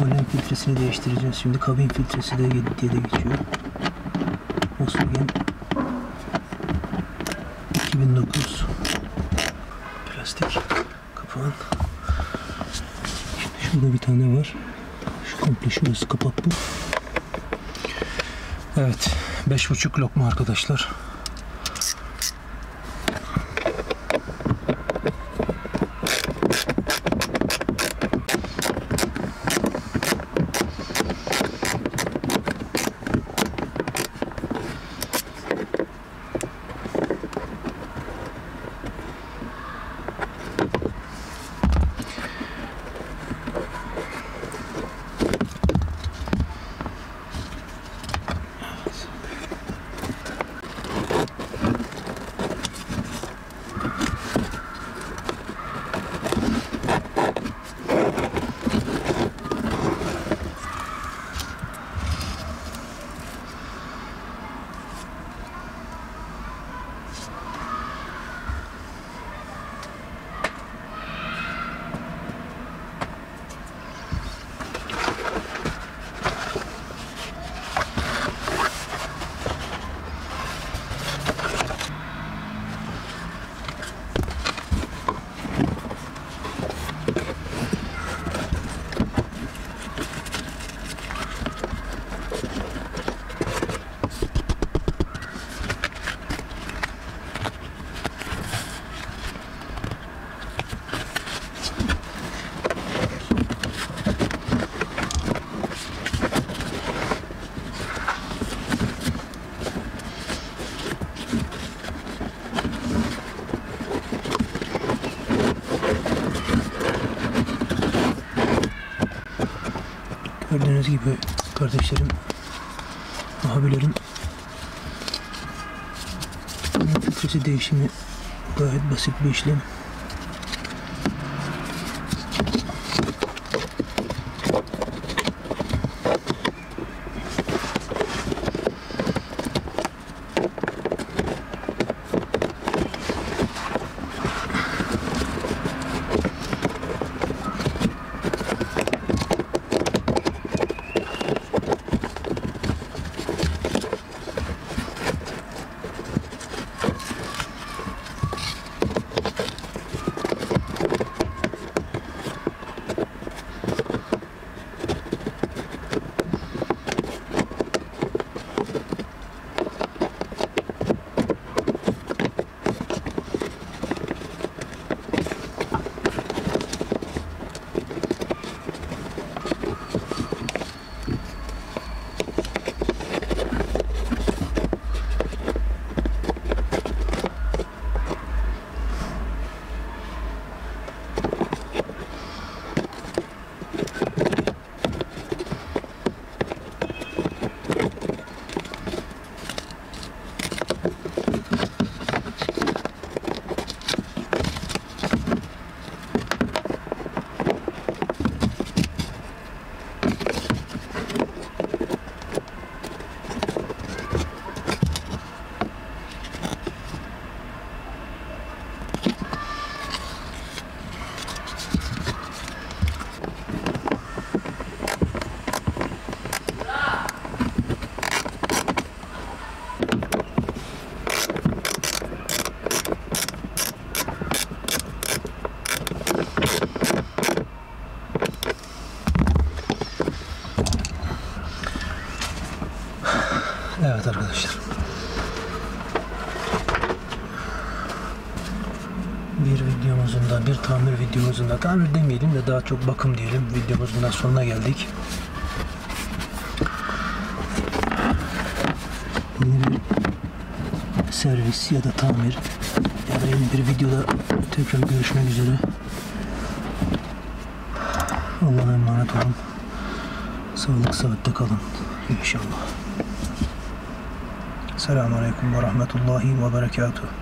alüminyum filtresini değiştireceğiz. Şimdi kabin filtresi de diye de geçiyor. Volkswagen 2009 plastik kapağın. Şurada bir tane var. Şu komple şurası kapak bu. Evet, 5,5 lokma arkadaşlar. Gördüğünüz gibi kardeşlerim, abilerim, filtresi değişimi gayet basit bir işlem. Evet arkadaşlar, bir videomuzun da, bir tamir videomuzun da, tamir demeyelim de daha çok bakım diyelim, videomuzun da sonuna geldik. Yeni bir servis ya da tamir ya da yeni bir videoda tekrar görüşmek üzere. Allah'a emanet olun. Sağlık saatte kalın inşallah. Selamun Aleyküm ve Rahmetullahi ve Berekatuhu.